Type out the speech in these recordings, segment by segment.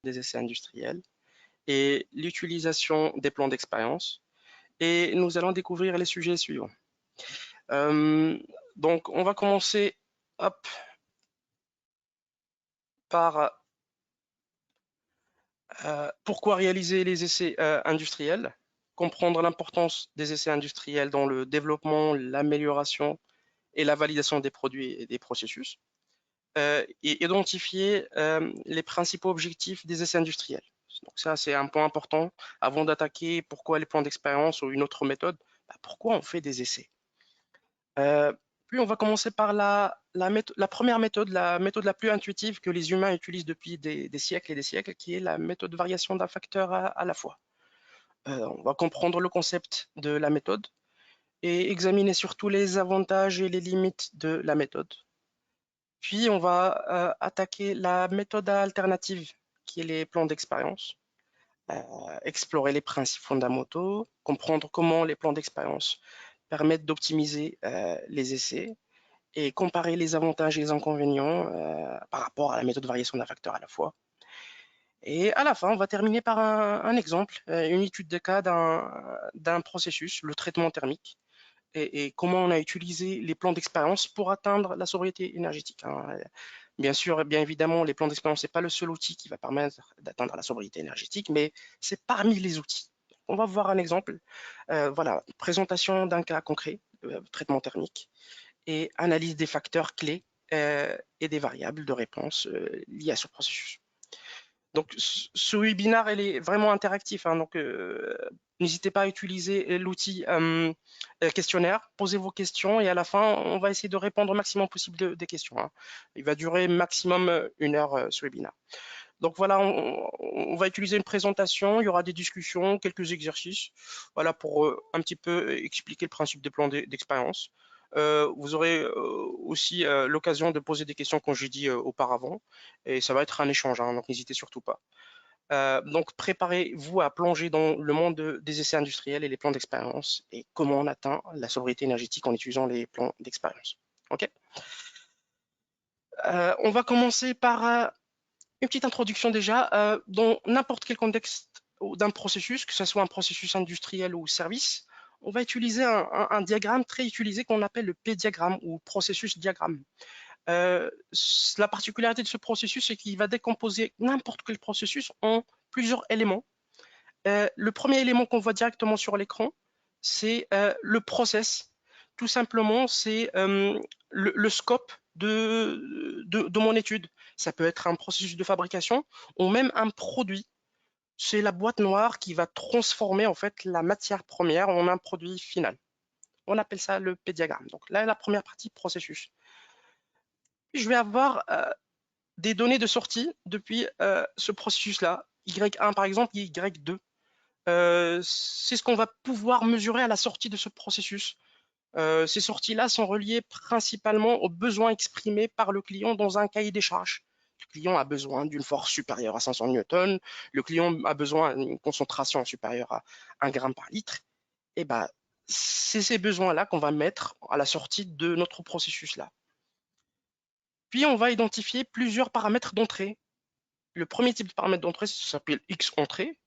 des essais industriels et l'utilisation des plans d'expérience. Et nous allons découvrir les sujets suivants. Euh, donc, on va commencer hop, par pourquoi réaliser les essais industriels, comprendre l'importance des essais industriels dans le développement, l'amélioration et la validation des produits et des processus, et identifier les principaux objectifs des essais industriels. Donc ça, c'est un point important avant d'attaquer pourquoi les plans d'expérience ou une autre méthode. Bah, pourquoi on fait des essais? Euh, Puis on va commencer par la première méthode, la méthode la plus intuitive que les humains utilisent depuis des siècles et des siècles, qui est la méthode de variation d'un facteur à la fois. On va comprendre le concept de la méthode et examiner surtout les avantages et les limites de la méthode. Puis on va attaquer la méthode alternative, qui est les plans d'expérience, explorer les principes fondamentaux, comprendre comment les plans d'expérience permettent d'optimiser les essais et comparer les avantages et les inconvénients par rapport à la méthode de variation d'un facteur à la fois. Et à la fin, on va terminer par un exemple, une étude de cas d'un processus, le traitement thermique, et comment on a utilisé les plans d'expérience pour atteindre la sobriété énergétique, hein. Bien sûr, bien évidemment, les plans d'expérience, ce n'est pas le seul outil qui va permettre d'atteindre la sobriété énergétique, mais c'est parmi les outils. On va voir un exemple. Voilà, présentation d'un cas concret, traitement thermique, et analyse des facteurs clés et des variables de réponse liées à ce processus. Donc, ce webinaire, il est vraiment interactif, hein, donc n'hésitez pas à utiliser l'outil questionnaire, posez vos questions et à la fin, on va essayer de répondre au maximum possible des questions, hein. Il va durer maximum 1 heure ce webinaire. Donc voilà, on va utiliser une présentation, il y aura des discussions, quelques exercices, voilà pour un petit peu expliquer le principe des plans d'expérience. Vous aurez aussi l'occasion de poser des questions comme j'ai dit auparavant, et ça va être un échange, hein, donc n'hésitez surtout pas. Donc préparez-vous à plonger dans le monde des essais industriels et les plans d'expérience et comment on atteint la sobriété énergétique en utilisant les plans d'expérience. Ok. On va commencer par une petite introduction déjà. Dans n'importe quel contexte d'un processus, que ce soit un processus industriel ou service, on va utiliser un diagramme très utilisé qu'on appelle le P-diagramme ou processus diagramme. La particularité de ce processus, c'est qu'il va décomposer n'importe quel processus en plusieurs éléments. Le premier élément qu'on voit directement sur l'écran, c'est le process. Tout simplement, c'est le scope de mon étude. Ça peut être un processus de fabrication ou même un produit. C'est la boîte noire qui va transformer en fait la matière première en un produit final. On appelle ça le P-diagramme. Donc là, la première partie, processus. Puis je vais avoir des données de sortie depuis ce processus-là. Y1 par exemple, Y2. C'est ce qu'on va pouvoir mesurer à la sortie de ce processus. Ces sorties-là sont reliées principalement aux besoins exprimés par le client dans un cahier des charges. Le client a besoin d'une force supérieure à 500 newtons, le client a besoin d'une concentration supérieure à 1 gramme par litre. Et ben, c'est ces besoins-là qu'on va mettre à la sortie de notre processus-là. Puis on va identifier plusieurs paramètres d'entrée. Le premier type de paramètre d'entrée, ça s'appelle X entrée,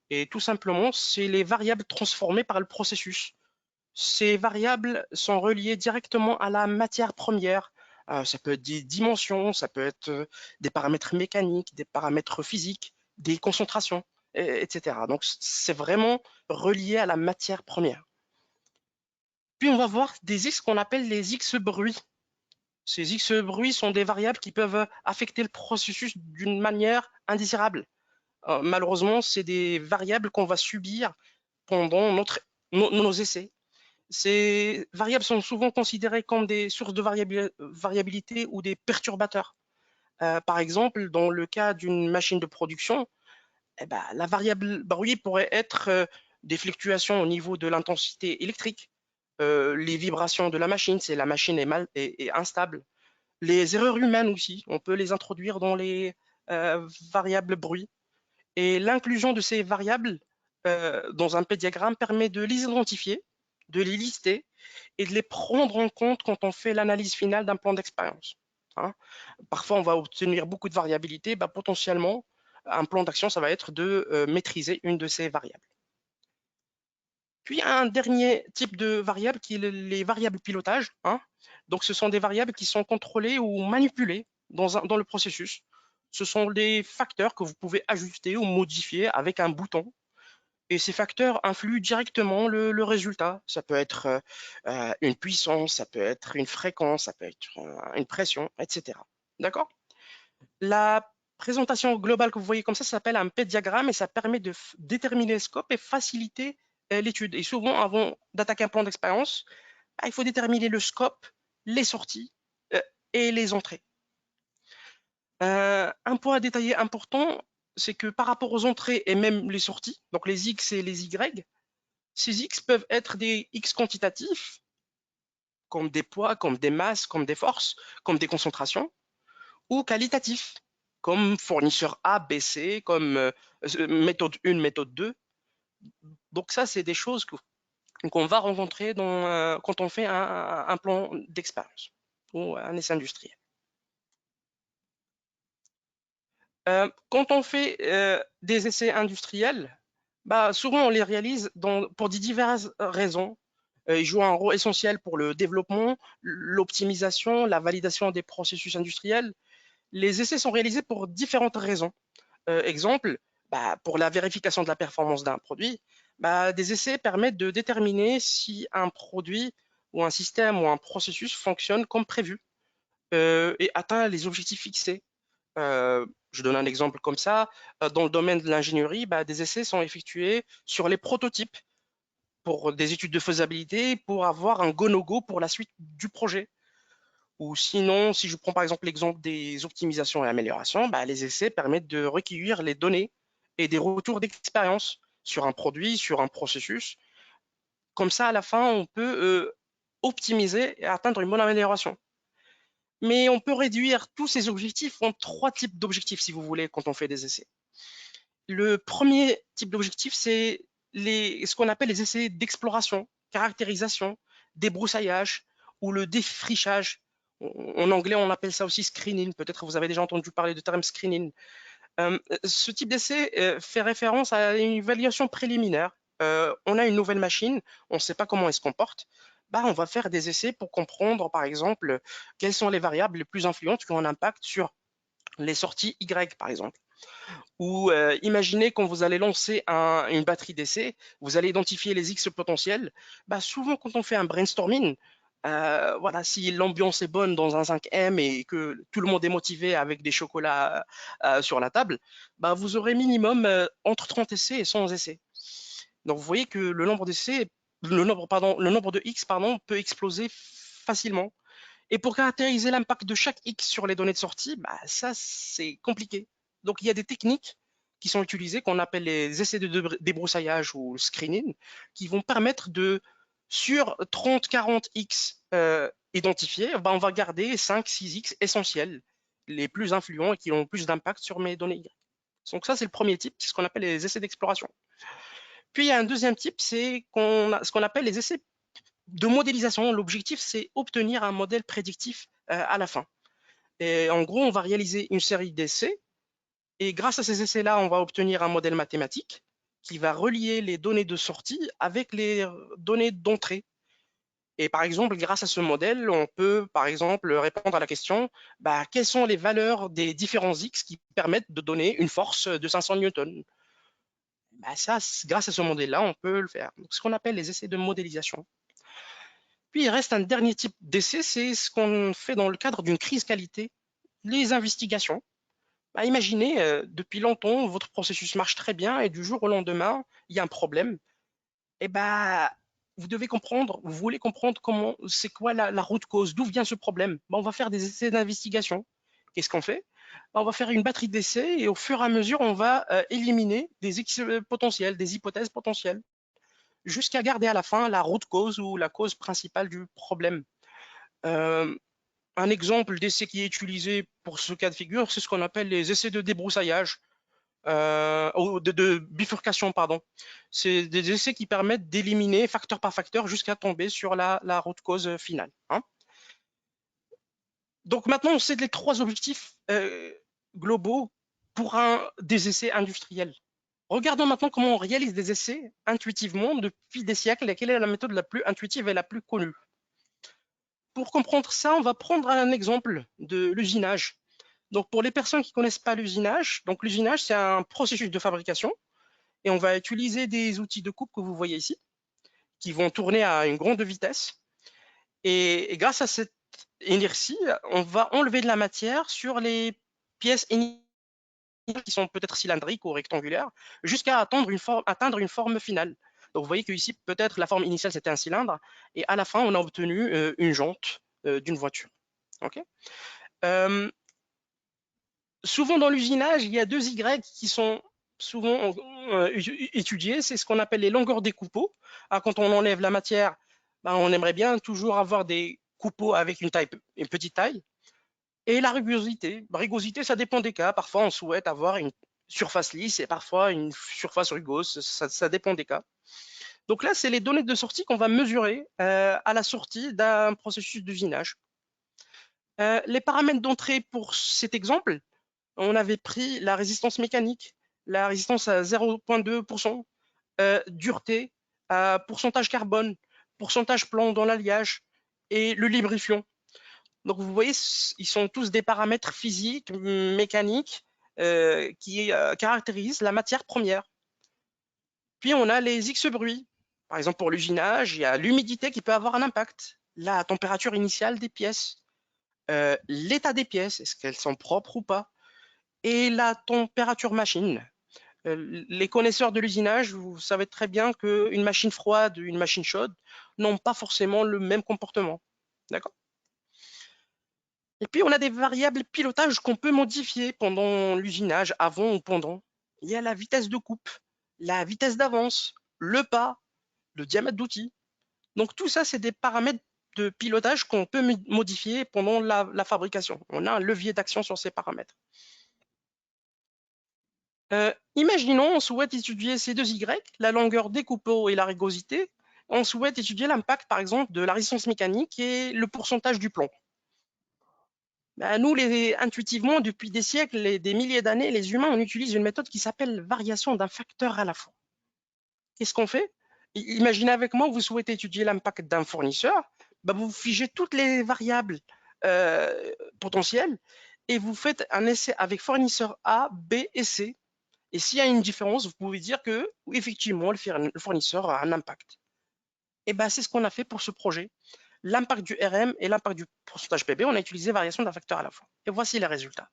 et tout simplement, c'est les variables transformées par le processus. Ces variables sont reliées directement à la matière première. Ça peut être des dimensions, ça peut être des paramètres mécaniques, des paramètres physiques, des concentrations, etc. Donc c'est vraiment relié à la matière première. Puis on va voir des X qu'on appelle les X bruits. Ces X bruits sont des variables qui peuvent affecter le processus d'une manière indésirable. Malheureusement, c'est des variables qu'on va subir pendant nos essais. Ces variables sont souvent considérées comme des sources de variabilité ou des perturbateurs. Par exemple, dans le cas d'une machine de production, eh ben, la variable bruit pourrait être des fluctuations au niveau de l'intensité électrique, les vibrations de la machine, si la machine est instable. Les erreurs humaines aussi, on peut les introduire dans les variables bruit. Et l'inclusion de ces variables dans un P-diagramme permet de les identifier, de les lister et de les prendre en compte quand on fait l'analyse finale d'un plan d'expérience, hein. Parfois, on va obtenir beaucoup de variabilité, bah, potentiellement, un plan d'action, ça va être de maîtriser une de ces variables. Puis un dernier type de variable qui est les variables pilotage, hein. Donc ce sont des variables qui sont contrôlées ou manipulées dans le processus. Ce sont des facteurs que vous pouvez ajuster ou modifier avec un bouton. Et ces facteurs influent directement le résultat. Ça peut être une puissance, ça peut être une fréquence, ça peut être une pression, etc. D'accord? La présentation globale que vous voyez comme ça s'appelle un P-diagramme et ça permet de déterminer le scope et faciliter l'étude. Et souvent, avant d'attaquer un plan d'expérience, il faut déterminer le scope, les sorties et les entrées. Un point à détailler important, c'est que par rapport aux entrées et même les sorties, donc les X et les Y, ces X peuvent être des X quantitatifs, comme des poids, comme des masses, comme des forces, comme des concentrations, ou qualitatifs, comme fournisseur A, B, C, comme méthode 1, méthode 2. Donc ça, c'est des choses qu'on va rencontrer quand on fait un plan d'expérience ou un essai industriel. Quand on fait des essais industriels, souvent on les réalise pour diverses raisons. Ils jouent un rôle essentiel pour le développement, l'optimisation, la validation des processus industriels. Les essais sont réalisés pour différentes raisons. Exemple, pour la vérification de la performance d'un produit, des essais permettent de déterminer si un produit ou un système ou un processus fonctionne comme prévu et atteint les objectifs fixés. Je donne un exemple comme ça. Dans le domaine de l'ingénierie, des essais sont effectués sur les prototypes pour des études de faisabilité, pour avoir un go-no-go pour la suite du projet. Ou sinon, si je prends par exemple l'exemple des optimisations et améliorations, les essais permettent de recueillir les données et des retours d'expérience sur un produit, sur un processus. Comme ça, à la fin, on peut optimiser et atteindre une bonne amélioration. Mais on peut réduire tous ces objectifs en 3 types d'objectifs, si vous voulez, quand on fait des essais. Le premier type d'objectif, c'est ce qu'on appelle les essais d'exploration, caractérisation, débroussaillage ou le défrichage. En anglais, on appelle ça aussi screening. Peut-être que vous avez déjà entendu parler du terme screening. Ce type d'essai fait référence à une évaluation préliminaire. On a une nouvelle machine, on ne sait pas comment elle se comporte. On va faire des essais pour comprendre, par exemple, quelles sont les variables les plus influentes qui ont un impact sur les sorties Y, par exemple. Ou imaginez quand vous allez lancer une batterie d'essai, vous allez identifier les X potentiels. Souvent, quand on fait un brainstorming, voilà, si l'ambiance est bonne dans un 5M et que tout le monde est motivé avec des chocolats sur la table, vous aurez minimum entre 30 essais et 100 essais. Donc vous voyez que le nombre de X peut exploser facilement. Et pour caractériser l'impact de chaque X sur les données de sortie, ça c'est compliqué. Donc il y a des techniques qui sont utilisées, qu'on appelle les essais de débroussaillage ou le screening, qui vont permettre sur 30-40 X identifiés, on va garder 5-6 X essentiels, les plus influents et qui ont le plus d'impact sur mes données Y. Donc ça, c'est le premier type, c'est ce qu'on appelle les essais d'exploration. Puis il y a un deuxième type, c'est ce qu'on appelle les essais de modélisation. L'objectif, c'est obtenir un modèle prédictif à la fin. Et en gros, on va réaliser une série d'essais et grâce à ces essais-là, on va obtenir un modèle mathématique qui va relier les données de sortie avec les données d'entrée. Et par exemple, grâce à ce modèle, on peut, par exemple, répondre à la question quelles sont les valeurs des différents X qui permettent de donner une force de 500 newtons. Ça, grâce à ce modèle-là, on peut le faire. Donc, ce qu'on appelle les essais de modélisation. Puis, il reste un dernier type d'essai, c'est ce qu'on fait dans le cadre d'une crise qualité, les investigations. Imaginez, depuis longtemps, votre processus marche très bien et du jour au lendemain, il y a un problème. Et vous devez comprendre, vous voulez comprendre c'est quoi la route cause, d'où vient ce problème. On va faire des essais d'investigation. Qu'est-ce qu'on fait? On va faire une batterie d'essais et au fur et à mesure, on va éliminer des X potentiels, des hypothèses potentielles, jusqu'à garder à la fin la route cause ou la cause principale du problème. Un exemple d'essai qui est utilisé pour ce cas de figure, c'est ce qu'on appelle les essais de débroussaillage, ou de bifurcation, pardon. C'est des essais qui permettent d'éliminer facteur par facteur jusqu'à tomber sur la route cause finale. Hein. Donc maintenant, on sait les 3 objectifs globaux pour des essais industriels. Regardons maintenant comment on réalise des essais intuitivement depuis des siècles et quelle est la méthode la plus intuitive et la plus connue. Pour comprendre ça, on va prendre un exemple de l'usinage. Donc, pour les personnes qui ne connaissent pas l'usinage, donc l'usinage, c'est un processus de fabrication et on va utiliser des outils de coupe que vous voyez ici, qui vont tourner à une grande vitesse. Et grâce à cette inertie, on va enlever de la matière sur les pièces initiales qui sont peut-être cylindriques ou rectangulaires, jusqu'à atteindre une forme finale. Donc vous voyez que ici, peut-être la forme initiale, c'était un cylindre, et à la fin, on a obtenu une jante d'une voiture. Okay, souvent dans l'usinage, il y a deux Y qui sont souvent étudiés, c'est ce qu'on appelle les longueurs des coupeaux. Quand on enlève la matière, ben, on aimerait bien toujours avoir des coupeaux avec une petite taille. Et la rugosité. La rugosité, ça dépend des cas. Parfois, on souhaite avoir une surface lisse et parfois une surface rugosa. Ça dépend des cas. Donc là, c'est les données de sortie qu'on va mesurer à la sortie d'un processus d'usinage. Les paramètres d'entrée pour cet exemple, on avait pris la résistance mécanique, la résistance à 0,2%, dureté, pourcentage carbone, pourcentage plomb dans l'alliage et le lubrifiant. Donc vous voyez, ils sont tous des paramètres physiques, mécaniques, qui caractérisent la matière première. Puis on a les X bruits. Par exemple, pour l'usinage, il y a l'humidité qui peut avoir un impact, la température initiale des pièces, l'état des pièces, est-ce qu'elles sont propres ou pas, et la température machine. Les connaisseurs de l'usinage, vous savez très bien qu'une machine froide ou une machine chaude n'ont pas forcément le même comportement. D'accord ? Et puis, on a des variables pilotage qu'on peut modifier pendant l'usinage, avant ou pendant. Il y a la vitesse de coupe, la vitesse d'avance, le pas, le diamètre d'outil. Donc, tout ça, c'est des paramètres de pilotage qu'on peut modifier pendant la fabrication. On a un levier d'action sur ces paramètres. Imaginons, on souhaite étudier ces deux Y, la longueur des coupeaux et la rugosité. On souhaite étudier l'impact, par exemple, de la résistance mécanique et le pourcentage du plomb. Ben, nous, intuitivement, depuis des siècles et des milliers d'années, les humains, on utilise une méthode qui s'appelle variation d'un facteur à la fois. Qu'est-ce qu'on fait? Imaginez avec moi, vous souhaitez étudier l'impact d'un fournisseur, ben, vous figez toutes les variables potentielles et vous faites un essai avec fournisseur A, B et C. Et s'il y a une différence, vous pouvez dire que, effectivement, le fournisseur a un impact. Et ben, c'est ce qu'on a fait pour ce projet. L'impact du RM et l'impact du pourcentage PB, on a utilisé variation d'un facteur à la fois. Et voici les résultats.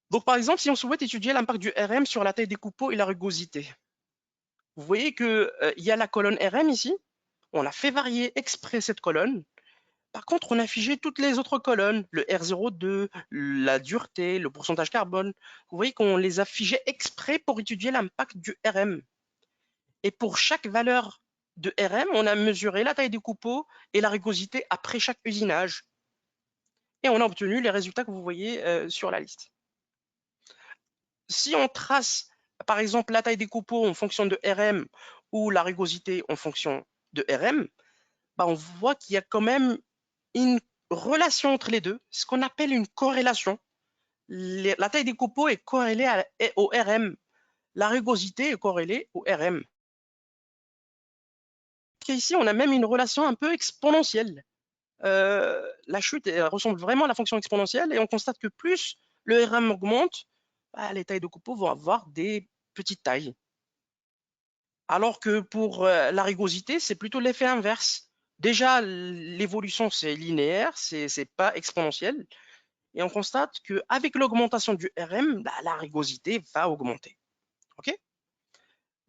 Donc, par exemple, si on souhaite étudier l'impact du RM sur la taille des coupeaux et la rugosité, vous voyez qu'il y a la colonne RM ici. On a fait varier exprès cette colonne. Par contre, on a figé toutes les autres colonnes, le R02, la dureté, le pourcentage carbone. Vous voyez qu'on les a figées exprès pour étudier l'impact du RM. Et pour chaque valeur de RM, on a mesuré la taille des coupeaux et la rugosité après chaque usinage. Et on a obtenu les résultats que vous voyez sur la liste. Si on trace, par exemple, la taille des coupeaux en fonction de RM ou la rugosité en fonction de RM, bah, on voit qu'il y a quand même une relation entre les deux, ce qu'on appelle une corrélation. La taille des coupeaux est corrélée au RM. La rugosité est corrélée au RM. Ici, on a même une relation un peu exponentielle. La chute ressemble vraiment à la fonction exponentielle et on constate que plus le RM augmente, bah, les tailles de coupeaux vont avoir des petites tailles. Alors que pour la rugosité, c'est plutôt l'effet inverse. Déjà, l'évolution, c'est linéaire, c'est pas exponentiel. Et on constate qu'avec l'augmentation du RM, bah, la rugosité va augmenter. Okay,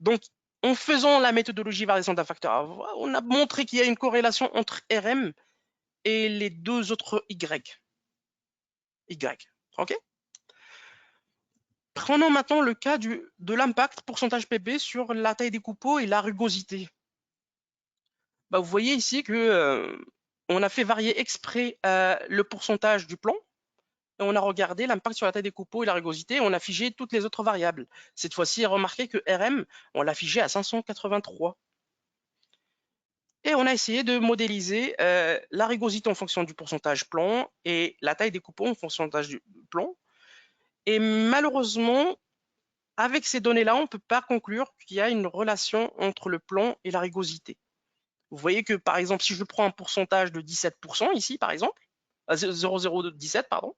donc, en faisant la méthodologie variation d'un facteur à voir, on a montré qu'il y a une corrélation entre RM et les deux autres Y. OK? Prenons maintenant le cas de l'impact pourcentage PB sur la taille des coupeaux et la rugosité. Bah, vous voyez ici que on a fait varier exprès le pourcentage du plomb et on a regardé l'impact sur la taille des coupeaux et la rugosité et on a figé toutes les autres variables. Cette fois-ci, remarquez que RM, on l'a figé à 583. Et on a essayé de modéliser la rugosité en fonction du pourcentage plomb et la taille des coupeaux en pourcentage du plomb. Et malheureusement, avec ces données-là, on ne peut pas conclure qu'il y a une relation entre le plan et la rugosité. Vous voyez que, par exemple, si je prends un pourcentage de 17% ici, par exemple, 0,017, pardon,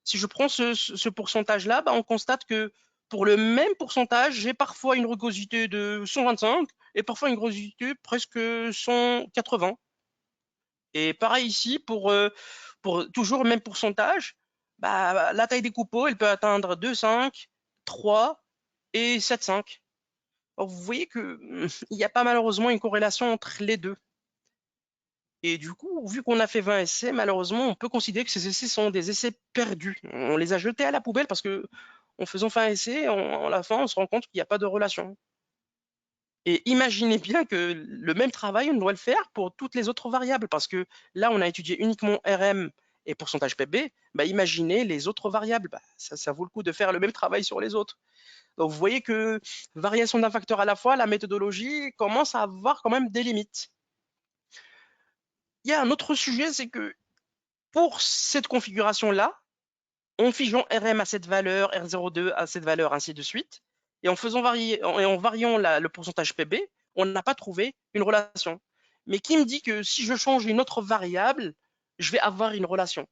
si je prends ce pourcentage-là, bah, on constate que pour le même pourcentage, j'ai parfois une rugosité de 125 et parfois une rugosité presque 180. Et pareil ici, pour toujours le même pourcentage, bah, la taille des coupeaux, elle peut atteindre 2,5, 3 et 7,5. Alors, vous voyez qu'il n'y a pas malheureusement une corrélation entre les deux. Et du coup, vu qu'on a fait 20 essais, malheureusement, on peut considérer que ces essais sont des essais perdus. On les a jetés à la poubelle parce que, en faisant 20 essais, à la fin, on se rend compte qu'il n'y a pas de relation. Et imaginez bien que le même travail, on doit le faire pour toutes les autres variables, parce que là, on a étudié uniquement RM et pourcentage PB. Bah, imaginez les autres variables. Bah, ça vaut le coup de faire le même travail sur les autres. Donc, vous voyez que variation d'un facteur à la fois, la méthodologie commence à avoir quand même des limites. Il y a un autre sujet, c'est que pour cette configuration-là, en figeant RM à cette valeur, R02 à cette valeur, ainsi de suite, et en variant le pourcentage PB, on n'a pas trouvé une relation. Mais qui me dit que si je change une autre variable, je vais avoir une relation?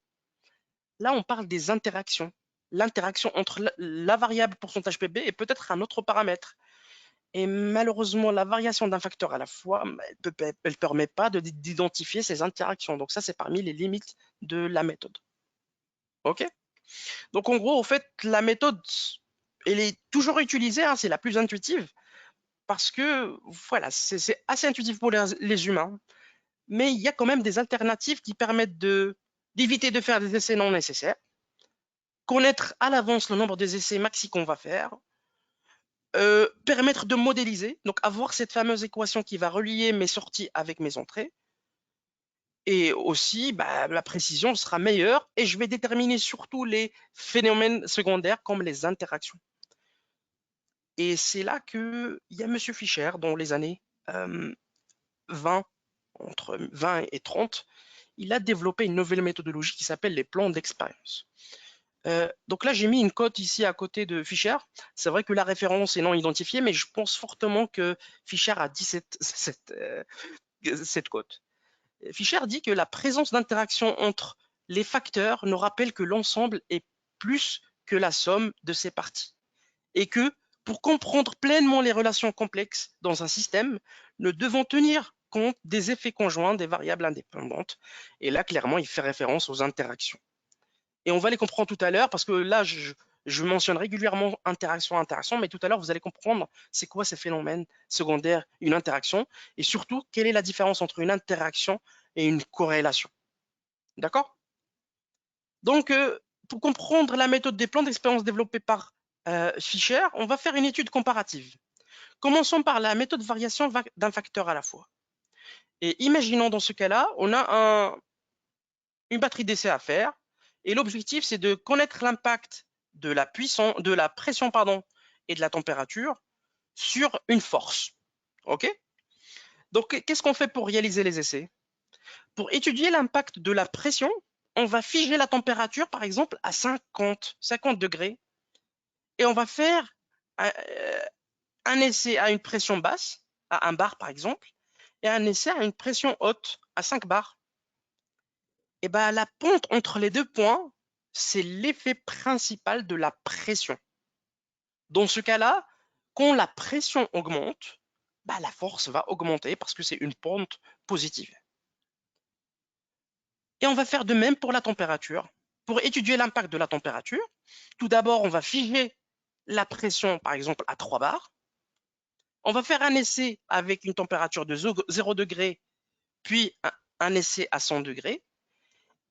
Là, on parle des interactions. L'interaction entre la variable pourcentage PB et peut-être un autre paramètre. Et malheureusement, la variation d'un facteur à la fois, elle ne permet pas d'identifier ces interactions. Donc ça, c'est parmi les limites de la méthode. OK? Donc en gros, en fait, la méthode, elle est toujours utilisée, hein, c'est la plus intuitive, parce que voilà, c'est assez intuitif pour les humains. Mais il y a quand même des alternatives qui permettent d'éviter de faire des essais non nécessaires, connaître à l'avance le nombre des essais maxi qu'on va faire, permettre de modéliser, donc avoir cette fameuse équation qui va relier mes sorties avec mes entrées. Et aussi, bah, la précision sera meilleure et je vais déterminer surtout les phénomènes secondaires comme les interactions. Et c'est là qu'il y a M. Fischer, dans les années 20, entre 20 et 30, il a développé une nouvelle méthodologie qui s'appelle les plans d'expérience. Donc là, j'ai mis une cote ici à côté de Fischer. C'est vrai que la référence est non identifiée, mais je pense fortement que Fischer a dit cette cote. Fischer dit que la présence d'interactions entre les facteurs nous rappelle que l'ensemble est plus que la somme de ses parties. Et que pour comprendre pleinement les relations complexes dans un système, nous devons tenir compte des effets conjoints des variables indépendantes. Et là, clairement, il fait référence aux interactions. Et on va les comprendre tout à l'heure parce que là, je mentionne régulièrement interaction, mais tout à l'heure, vous allez comprendre c'est quoi ces phénomènes secondaires, une interaction, et surtout, quelle est la différence entre une interaction et une corrélation. D'accord? Donc, pour comprendre la méthode des plans d'expérience développée par Fischer, on va faire une étude comparative. Commençons par la méthode de variation d'un facteur à la fois. Et imaginons dans ce cas-là, on a une batterie d'essai à faire, et l'objectif, c'est de connaître l'impact de la pression et de la température sur une force. OK? Donc, qu'est-ce qu'on fait pour réaliser les essais? Pour étudier l'impact de la pression, on va figer la température, par exemple, à 50 degrés, et on va faire un essai à une pression basse, à 1 bar par exemple, et un essai à une pression haute, à 5 bars. Et ben, la pente entre les deux points, c'est l'effet principal de la pression. Dans ce cas-là, quand la pression augmente, bah, la force va augmenter parce que c'est une pente positive. Et on va faire de même pour la température. Pour étudier l'impact de la température, tout d'abord, on va figer la pression, par exemple, à 3 bars. On va faire un essai avec une température de 0 degré, puis un essai à 100 degrés.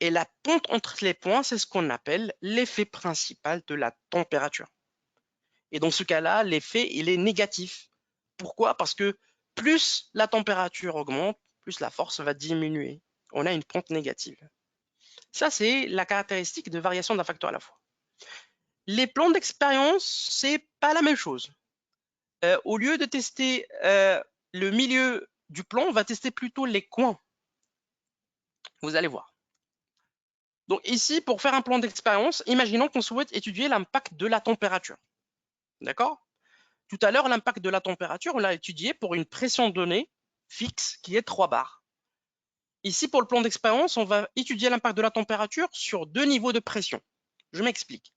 Et la pente entre les points, c'est ce qu'on appelle l'effet principal de la température. Et dans ce cas-là, l'effet, il est négatif. Pourquoi? Parce que plus la température augmente, plus la force va diminuer. On a une pente négative. Ça, c'est la caractéristique de variation d'un facteur à la fois. Les plans d'expérience, c'est pas la même chose. Au lieu de tester le milieu du plan, on va tester plutôt les coins. Vous allez voir. Donc ici, pour faire un plan d'expérience, imaginons qu'on souhaite étudier l'impact de la température. D'accord? Tout à l'heure, l'impact de la température, on l'a étudié pour une pression donnée fixe qui est 3 bars. Ici, pour le plan d'expérience, on va étudier l'impact de la température sur 2 niveaux de pression. Je m'explique.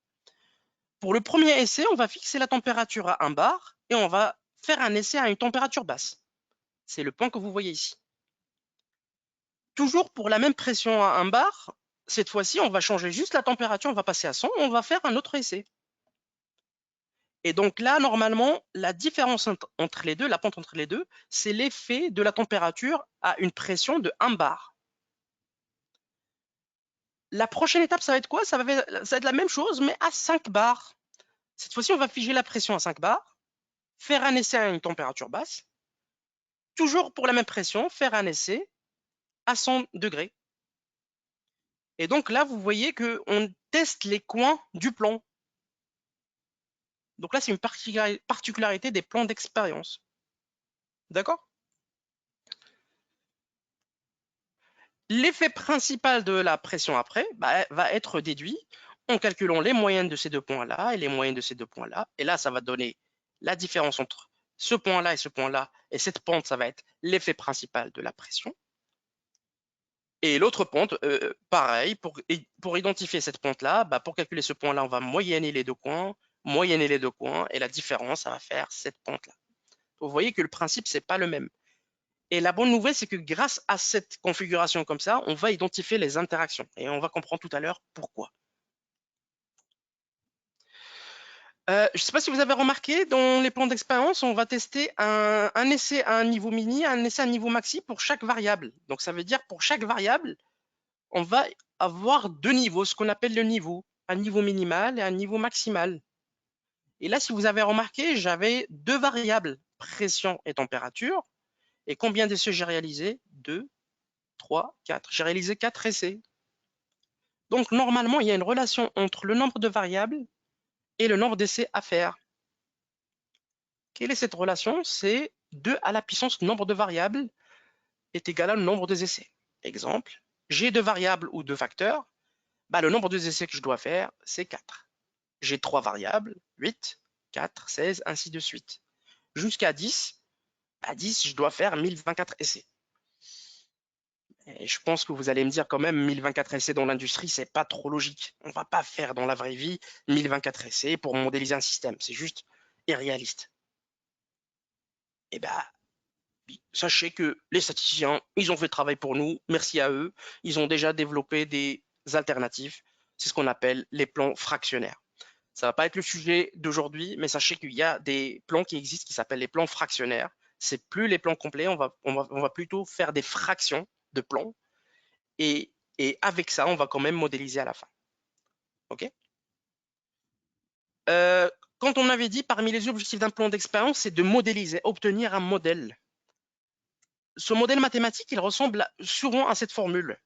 Pour le premier essai, on va fixer la température à 1 bar et on va faire un essai à une température basse. C'est le point que vous voyez ici. Toujours pour la même pression à 1 bar, cette fois-ci, on va changer juste la température, on va passer à 100, on va faire un autre essai. Et donc là, normalement, la différence entre les deux, la pente entre les deux, c'est l'effet de la température à une pression de 1 bar. La prochaine étape, ça va être quoi? Ça va être la même chose, mais à 5 bars. Cette fois-ci, on va figer la pression à 5 bars, faire un essai à une température basse, toujours pour la même pression, faire un essai à 100 degrés. Et donc là, vous voyez qu'on teste les coins du plan. Donc là, c'est une particularité des plans d'expérience. D'accord? L'effet principal de la pression après va être déduit en calculant les moyennes de ces deux points-là et les moyennes de ces deux points-là. Et là, ça va donner la différence entre ce point-là et ce point-là. Et cette pente, ça va être l'effet principal de la pression. Et l'autre pente, pareil, pour identifier cette pente-là, pour calculer ce point-là, on va moyenner les deux coins, et la différence, ça va faire cette pente-là. Vous voyez que le principe, c'est pas le même. Et la bonne nouvelle, c'est que grâce à cette configuration comme ça, on va identifier les interactions. Et on va comprendre tout à l'heure pourquoi. Je ne sais pas si vous avez remarqué, dans les plans d'expérience, on va tester un essai à un niveau mini, un essai à un niveau maxi pour chaque variable. Donc ça veut dire pour chaque variable, on va avoir deux niveaux, ce qu'on appelle le niveau, un niveau minimal et un niveau maximal. Et là, si vous avez remarqué, j'avais deux variables, pression et température. Et combien d'essais j'ai réalisé? 2, 3, 4. J'ai réalisé 4 essais. Donc normalement, il y a une relation entre le nombre de variables et le nombre d'essais à faire. Quelle est cette relation? C'est 2 à la puissance nombre de variables est égal au nombre des essais. Exemple, j'ai deux variables ou deux facteurs, le nombre d'essais que je dois faire, c'est 4. J'ai 3 variables, 8, 4, 16, ainsi de suite. Jusqu'à 10, à 10, je dois faire 1024 essais. Et je pense que vous allez me dire quand même 1024 essais dans l'industrie, c'est pas trop logique. On va pas faire dans la vraie vie 1024 essais pour modéliser un système. C'est juste irréaliste. Eh ben, sachez que les statisticiens, ils ont fait le travail pour nous. Merci à eux. Ils ont déjà développé des alternatives. C'est ce qu'on appelle les plans fractionnaires. Ça va pas être le sujet d'aujourd'hui, mais sachez qu'il y a des plans qui existent qui s'appellent les plans fractionnaires. C'est plus les plans complets. On va plutôt faire des fractions de plans. Et avec ça, on va quand même modéliser à la fin. OK? Quand on avait dit parmi les objectifs d'un plan d'expérience, c'est de modéliser, obtenir un modèle. Ce modèle mathématique, il ressemble souvent à cette formule.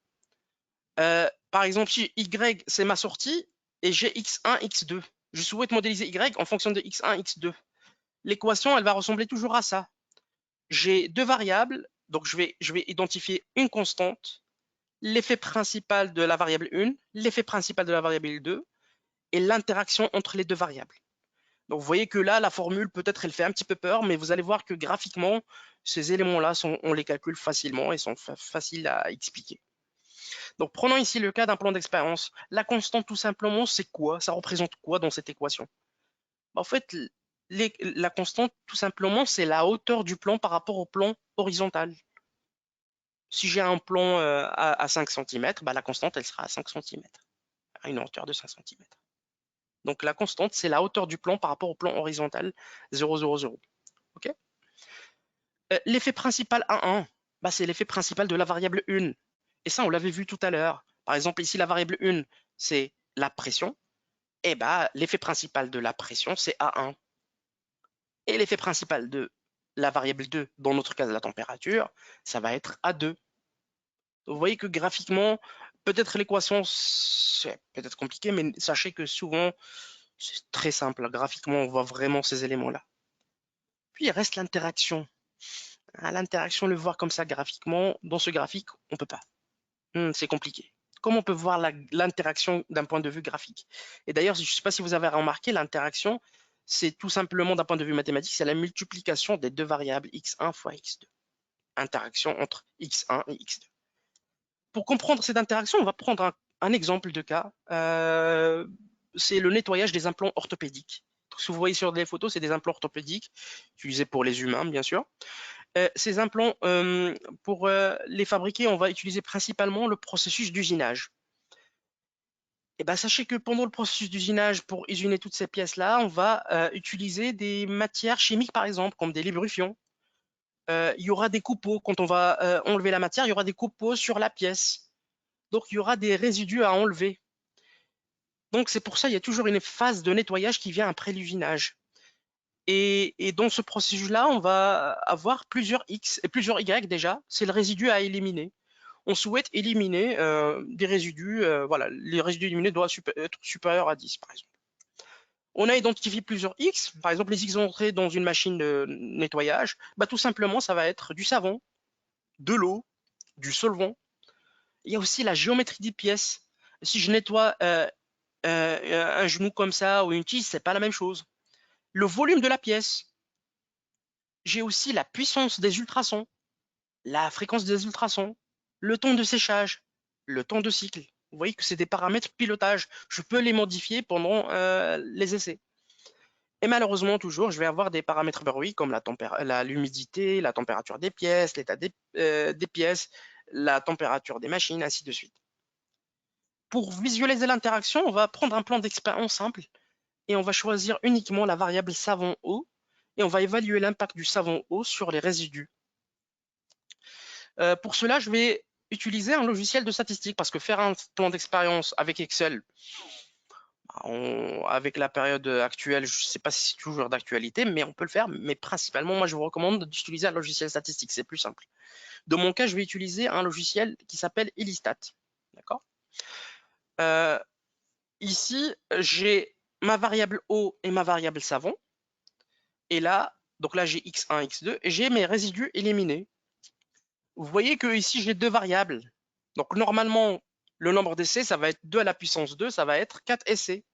Par exemple, si Y, c'est ma sortie, et j'ai X1, X2. Je souhaite modéliser Y en fonction de X1, X2. L'équation, elle va ressembler toujours à ça. J'ai deux variables, donc je vais identifier une constante, l'effet principal de la variable 1, l'effet principal de la variable 2, et l'interaction entre les deux variables. Donc vous voyez que là, la formule, peut-être elle fait un petit peu peur, mais vous allez voir que graphiquement, ces éléments-là, on les calcule facilement et sont faciles à expliquer. Donc prenons ici le cas d'un plan d'expérience. La constante, tout simplement, c'est quoi? Ça représente quoi dans cette équation? En fait, la constante, tout simplement, c'est la hauteur du plan par rapport au plan horizontal. Si j'ai un plan à 5 cm, la constante, elle sera à 5 cm, à une hauteur de 5 cm. Donc la constante, c'est la hauteur du plan par rapport au plan horizontal 0, 0, 0. Okay, l'effet principal A1, c'est l'effet principal de la variable 1. Et ça, on l'avait vu tout à l'heure. Par exemple, ici, la variable 1, c'est la pression. Et l'effet principal de la pression, c'est A1. Et l'effet principal de la variable 2, dans notre cas de la température, ça va être A2. Vous voyez que graphiquement, peut-être l'équation, c'est peut-être compliqué, mais sachez que souvent, c'est très simple. Graphiquement, on voit vraiment ces éléments-là. Puis il reste l'interaction. L'interaction, le voir comme ça graphiquement, dans ce graphique, on ne peut pas. C'est compliqué. comment on peut voir l'interaction d'un point de vue graphique. Et d'ailleurs, je ne sais pas si vous avez remarqué, l'interaction, c'est tout simplement d'un point de vue mathématique, c'est la multiplication des deux variables x1 fois x2. Interaction entre x1 et x2. Pour comprendre cette interaction, on va prendre un exemple de cas. C'est le nettoyage des implants orthopédiques. Ce que vous voyez sur les photos, c'est des implants orthopédiques utilisés pour les humains, bien sûr. Ces implants, pour les fabriquer, on va utiliser principalement le processus d'usinage. Et ben, sachez que pendant le processus d'usinage, pour usiner toutes ces pièces-là, on va utiliser des matières chimiques, par exemple, comme des lubrifiants. Il y aura des coupeaux. Quand on va enlever la matière, il y aura des coupeaux sur la pièce. Donc, il y aura des résidus à enlever. Donc, c'est pour ça qu'il y a toujours une phase de nettoyage qui vient après l'usinage. Et dans ce processus-là, on va avoir plusieurs X et plusieurs Y déjà. C'est le résidu à éliminer. On souhaite éliminer des résidus. Voilà, les résidus éliminés doivent être supérieurs à 10, par exemple. On a identifié plusieurs X. Par exemple, les X entrés dans une machine de nettoyage. Bah, tout simplement, ça va être du savon, de l'eau, du solvant. Il y a aussi la géométrie des pièces. Si je nettoie un genou comme ça ou une tige, c'est pas la même chose. Le volume de la pièce. J'ai aussi la puissance des ultrasons, la fréquence des ultrasons, le temps de séchage, le temps de cycle. Vous voyez que c'est des paramètres pilotage. Je peux les modifier pendant les essais. Et malheureusement, toujours, je vais avoir des paramètres bruit comme l'humidité, la température des pièces, l'état des pièces, la température des machines, ainsi de suite. Pour visualiser l'interaction, on va prendre un plan d'expérience simple et on va choisir uniquement la variable savon-eau et on va évaluer l'impact du savon-eau sur les résidus. Pour cela, je vais utiliser un logiciel de statistique parce que faire un plan d'expérience avec Excel, avec la période actuelle, je ne sais pas si c'est toujours d'actualité, mais on peut le faire. Mais principalement, moi, je vous recommande d'utiliser un logiciel statistique, c'est plus simple. Dans mon cas, je vais utiliser un logiciel qui s'appelle Elistat. D'accord. Ici, j'ai ma variable eau et ma variable savon. Et là, donc là, j'ai x1, x2, et j'ai mes résidus éliminés. Vous voyez que ici, j'ai deux variables. Donc, normalement, le nombre d'essais, ça va être 2 à la puissance 2, ça va être 4 essais.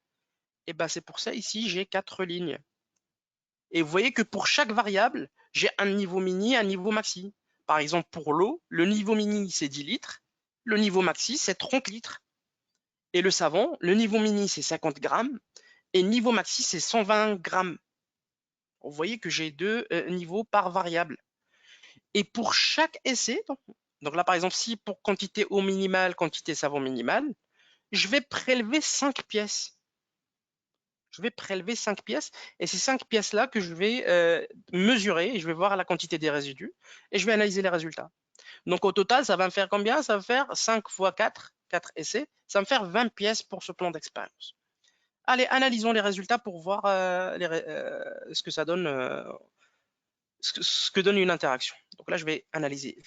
Et ben, c'est pour ça, ici, j'ai 4 lignes. Et vous voyez que pour chaque variable, j'ai un niveau mini, un niveau maxi. Par exemple, pour l'eau, le niveau mini, c'est 10 litres. Le niveau maxi, c'est 30 litres. Et le savon, le niveau mini, c'est 50 grammes. Et le niveau maxi, c'est 120 grammes. Vous voyez que j'ai deux niveaux par variable. Et pour chaque essai, donc là, par exemple, si pour quantité eau minimale, quantité savon minimale, je vais prélever 5 pièces. Je vais prélever 5 pièces et c'est 5 pièces-là que je vais mesurer et je vais voir la quantité des résidus et je vais analyser les résultats. Donc au total, ça va me faire combien? Ça va faire 5 fois 4, 4 essais, ça va me faire 20 pièces pour ce plan d'expérience. Allez, analysons les résultats pour voir ce que ça donne, ce que donne une interaction. Donc là, je vais analyser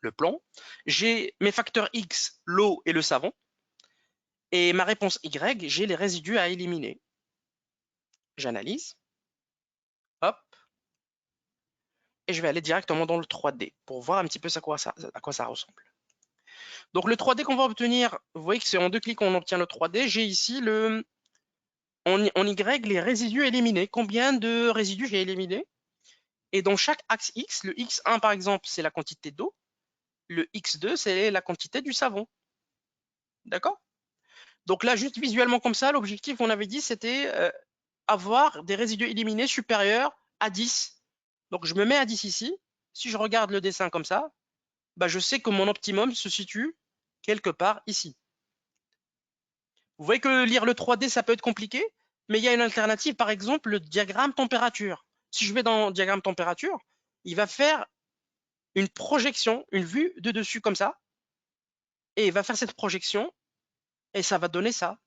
le plan. J'ai mes facteurs X, l'eau et le savon. Et ma réponse Y, j'ai les résidus à éliminer. J'analyse. Hop. Et je vais aller directement dans le 3D pour voir un petit peu à quoi ça ressemble. Donc le 3D qu'on va obtenir, vous voyez que c'est en 2 clics qu'on obtient le 3D. J'ai ici en Y les résidus éliminés. Combien de résidus j'ai éliminés? Et dans chaque axe X, le X1 par exemple, c'est la quantité d'eau. Le X2, c'est la quantité du savon. D'accord? Donc là, juste visuellement comme ça, l'objectif, on avait dit, c'était avoir des résidus éliminés supérieurs à 10. Donc je me mets à 10 ici. Si je regarde le dessin comme ça, bah, je sais que mon optimum se situe quelque part ici. Vous voyez que lire le 3D, ça peut être compliqué, mais il y a une alternative, par exemple, le diagramme température. Si je vais dans le diagramme température, il va faire une projection, une vue de dessus comme ça, et il va faire cette projection, et ça va donner ça.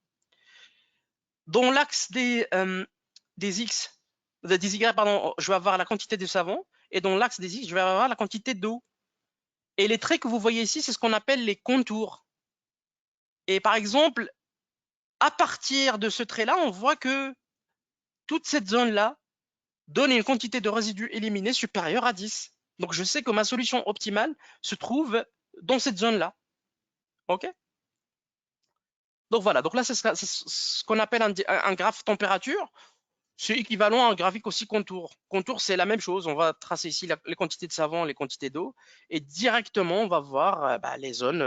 Dans l'axe des X, des Y, pardon, je vais avoir la quantité de savon, et dans l'axe des X, je vais avoir la quantité d'eau. Et les traits que vous voyez ici, c'est ce qu'on appelle les contours. Et par exemple, à partir de ce trait-là, on voit que toute cette zone-là donne une quantité de résidus éliminés supérieure à 10. Donc, je sais que ma solution optimale se trouve dans cette zone-là. OK? Donc voilà, donc là, c'est ce qu'on appelle un graphe température. C'est équivalent à un graphique aussi contour. Contour, c'est la même chose. On va tracer ici les quantités de savon, les quantités d'eau, et directement, on va voir les zones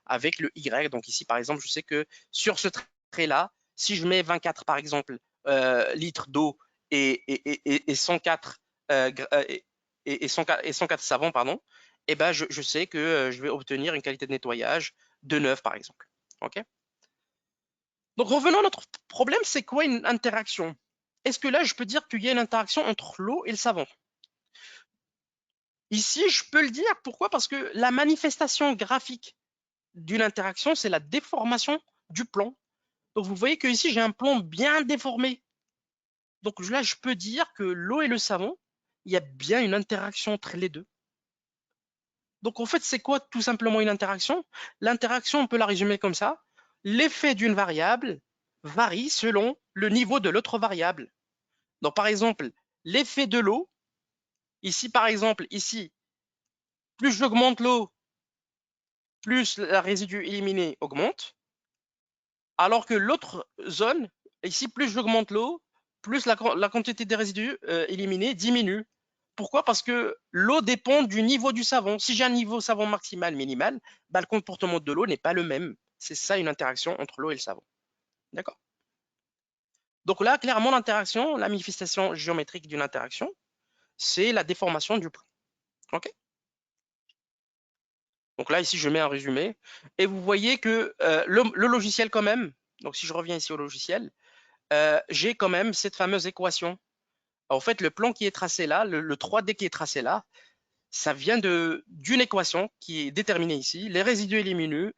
avec le Y. Donc ici, par exemple, je sais que sur ce trait-là, si je mets 24, par exemple, litres d'eau et 104 et 104 savons, pardon, et ben je sais que je vais obtenir une qualité de nettoyage de 9, par exemple. Ok. Donc revenons à notre problème, c'est quoi une interaction? Est-ce que là, je peux dire qu'il y a une interaction entre l'eau et le savon? Ici, je peux le dire. Pourquoi? Parce que la manifestation graphique d'une interaction, c'est la déformation du plan. Donc vous voyez que ici, j'ai un plan bien déformé. Donc là, je peux dire que l'eau et le savon, il y a bien une interaction entre les deux. Donc en fait, c'est quoi tout simplement une interaction? L'interaction, on peut la résumer comme ça. L'effet d'une variable varie selon le niveau de l'autre variable. Donc par exemple, l'effet de l'eau, ici par exemple, ici, plus j'augmente l'eau, plus la résidus éliminée augmente, alors que l'autre zone, ici, plus j'augmente l'eau, plus la quantité des résidus éliminés diminue. Pourquoi? Parce que l'eau dépend du niveau du savon. Si j'ai un niveau savon maximal, minimal, le comportement de l'eau n'est pas le même. C'est ça une interaction entre l'eau et le savon. D'accord? Donc là, clairement, l'interaction, la manifestation géométrique d'une interaction, c'est la déformation du plan. OK? Donc là, ici, je mets un résumé. Et vous voyez que le logiciel quand même, donc si je reviens ici au logiciel, j'ai quand même cette fameuse équation. En fait, le plan qui est tracé là, le 3D qui est tracé là, ça vient d'une équation qui est déterminée ici. Les résidus éliminés,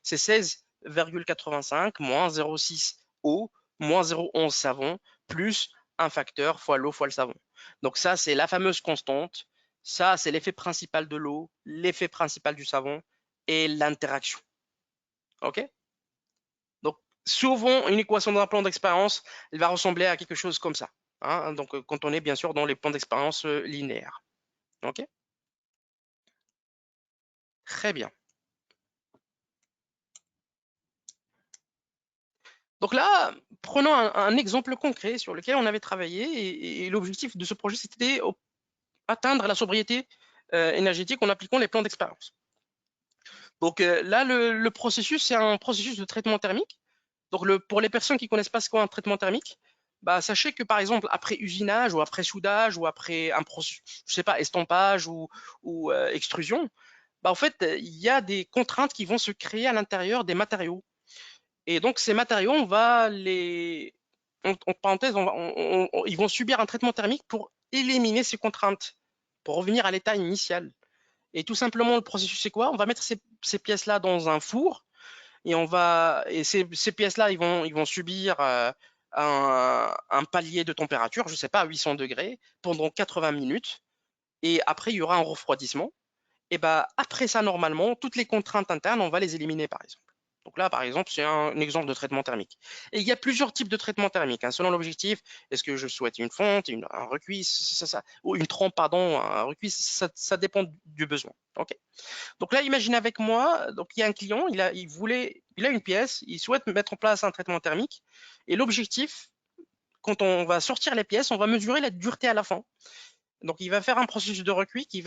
c'est 16,85 moins 0,6 eau moins 0,11 savon plus un facteur fois l'eau fois le savon. Donc ça, c'est la fameuse constante. Ça, c'est l'effet principal de l'eau, l'effet principal du savon et l'interaction. OK? Donc souvent, une équation d'un plan d'expérience, elle va ressembler à quelque chose comme ça. Hein. Donc quand on est bien sûr dans les plans d'expérience linéaires. OK? Très bien. Donc là, prenons un exemple concret sur lequel on avait travaillé et l'objectif de ce projet, c'était atteindre la sobriété énergétique en appliquant les plans d'expérience. Donc là, le processus, c'est un processus de traitement thermique. Donc pour les personnes qui ne connaissent pas ce qu'est un traitement thermique, sachez que par exemple, après usinage ou après soudage ou après un processus, je sais pas, estampage ou extrusion, en fait, il y a des contraintes qui vont se créer à l'intérieur des matériaux. Et donc, ces matériaux, on va les. En parenthèse, ils vont subir un traitement thermique pour éliminer ces contraintes, pour revenir à l'état initial. Et tout simplement, le processus, c'est quoi? On va mettre ces pièces-là dans un four et ces pièces-là, ils vont subir un palier de température, je ne sais pas, à 800 degrés pendant 80 minutes. Et après, il y aura un refroidissement. Et après ça, normalement, toutes les contraintes internes, on va les éliminer, par exemple. Donc là, par exemple, c'est un exemple de traitement thermique. Et il y a plusieurs types de traitements thermiques. Hein, selon l'objectif, est-ce que je souhaite une fonte, un recuit, ou une trempe, pardon, un recuit, ça dépend du besoin. Okay. Donc là, imaginez avec moi, donc il y a un client, il a une pièce, il souhaite mettre en place un traitement thermique. Et l'objectif, quand on va sortir les pièces, on va mesurer la dureté à la fin. Donc, il va faire un processus de recuit qui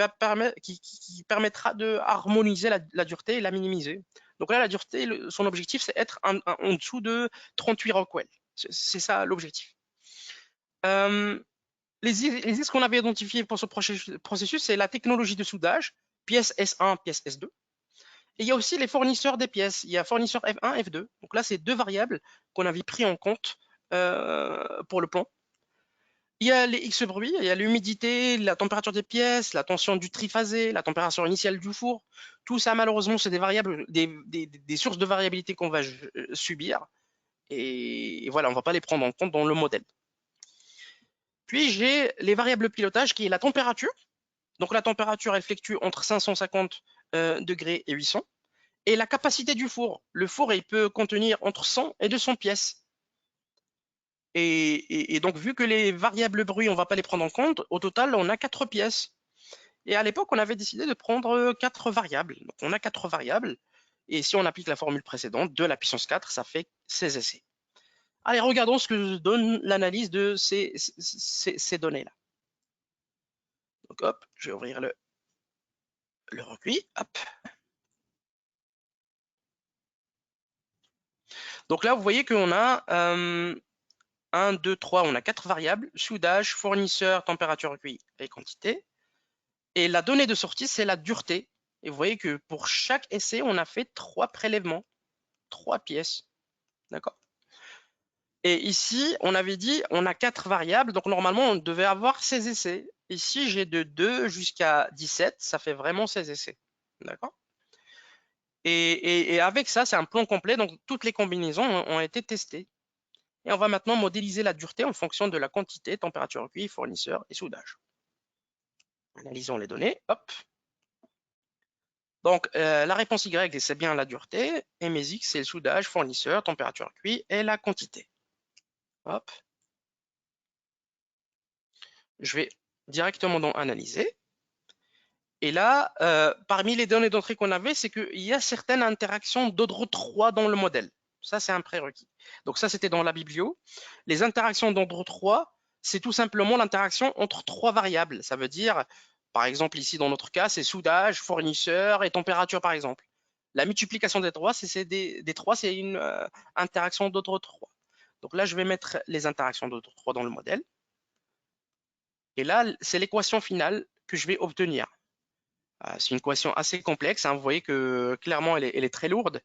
permettra de harmoniser la dureté et la minimiser. Donc là, la dureté, son objectif, c'est être en dessous de 38 Rockwell. C'est ça l'objectif. Les IS qu'on avait identifiés pour ce processus, c'est la technologie de soudage, pièce S1, pièce S2. Et il y a aussi les fournisseurs des pièces. Il y a fournisseur F1, F2. Donc là, c'est deux variables qu'on avait pris en compte pour le plan. Il y a les X bruits, il y a l'humidité, la température des pièces, la tension du triphasé, la température initiale du four. Tout ça, malheureusement, c'est des variables, des sources de variabilité qu'on va subir. Et voilà, on ne va pas les prendre en compte dans le modèle. Puis, j'ai les variables pilotage qui est la température. Donc, la température, elle fluctue entre 550 degrés et 800. Et la capacité du four. Le four, il peut contenir entre 100 et 200 pièces. Et donc, vu que les variables bruit, on ne va pas les prendre en compte, au total, on a 4 pièces. Et à l'époque, on avait décidé de prendre 4 variables. Donc, on a 4 variables. Et si on applique la formule précédente, 2 à la puissance 4, ça fait 16 essais. Allez, regardons ce que donne l'analyse de ces données-là. Donc, hop, je vais ouvrir le recueil. Hop. Donc là, vous voyez qu'on a 1, 2, 3, on a 4 variables, soudage, fournisseur, température recueillie et quantité. Et la donnée de sortie, c'est la dureté. Et vous voyez que pour chaque essai, on a fait 3 prélèvements, 3 pièces. D'accord? Et ici, on avait dit, on a 4 variables, donc normalement, on devait avoir 16 essais. Ici, j'ai de 2 jusqu'à 17, ça fait vraiment 16 essais. D'accord? Et avec ça, c'est un plan complet, donc toutes les combinaisons ont été testées. Et on va maintenant modéliser la dureté en fonction de la quantité, température recueillie, fournisseur et soudage. Analysons les données. Hop. Donc, la réponse Y, c'est bien la dureté, et mes X, c'est le soudage, fournisseur, température recueillie et la quantité. Hop. Je vais directement dans Analyser. Et là, parmi les données d'entrée qu'on avait, c'est qu'il y a certaines interactions d'ordre 3 dans le modèle. Ça, c'est un prérequis. Donc ça, c'était dans la biblio. Les interactions d'ordre 3, c'est tout simplement l'interaction entre 3 variables. Ça veut dire, par exemple, ici, dans notre cas, c'est soudage, fournisseur et température, par exemple. La multiplication des 3, c'est une interaction d'ordre 3. Donc là, je vais mettre les interactions d'ordre 3 dans le modèle. Et là, c'est l'équation finale que je vais obtenir. C'est une équation assez complexe, hein. Vous voyez que clairement, elle est très lourde.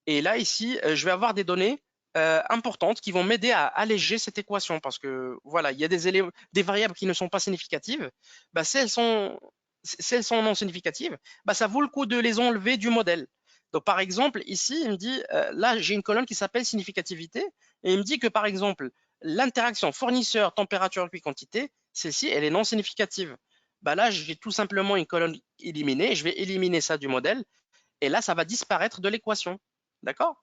Et là, ici, je vais avoir des données importantes qui vont m'aider à alléger cette équation parce que voilà, il y a des variables qui ne sont pas significatives. Bah, si elles sont non significatives, bah, ça vaut le coup de les enlever du modèle. Donc, par exemple, ici, il me dit, là, j'ai une colonne qui s'appelle significativité et il me dit que, par exemple, l'interaction fournisseur, température, puis quantité, celle-ci, elle est non significative. Bah, là, j'ai tout simplement une colonne éliminée. Je vais éliminer ça du modèle et là, ça va disparaître de l'équation. D'accord?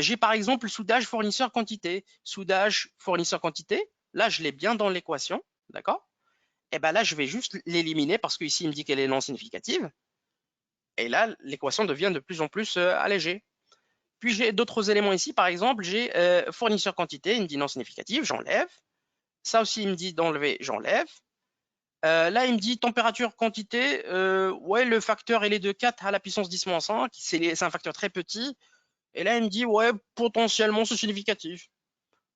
J'ai par exemple soudage fournisseur quantité. Soudage fournisseur quantité. Là, je l'ai bien dans l'équation. D'accord? Et bien là, je vais juste l'éliminer parce qu'ici, il me dit qu'elle est non significative. Et là, l'équation devient de plus en plus allégée. Puis j'ai d'autres éléments ici. Par exemple, j'ai fournisseur quantité. Il me dit non significative. J'enlève. Ça aussi, il me dit d'enlever. J'enlève. Là, il me dit température quantité. Ouais, le facteur, il est de 4 à la puissance 10-5. C'est un facteur très petit. Et là, il me dit, ouais, potentiellement, c'est significatif.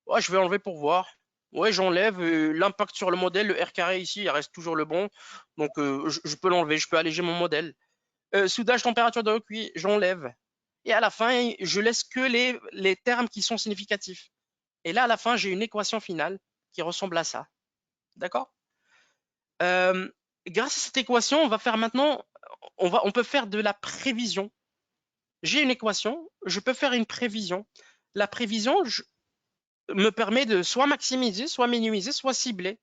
Ouais, je vais enlever pour voir. Ouais, j'enlève. L'impact sur le modèle, le R carré ici, il reste toujours le bon. Donc, je peux l'enlever, je peux alléger mon modèle. Soudage, température de recueil, j'enlève. Et à la fin, je laisse que les termes qui sont significatifs. Et là, à la fin, j'ai une équation finale qui ressemble à ça. D'accord? Grâce à cette équation, on va faire maintenant, on peut faire de la prévision. J'ai une équation, je peux faire une prévision. La prévision me permet de soit maximiser, soit minimiser, soit cibler.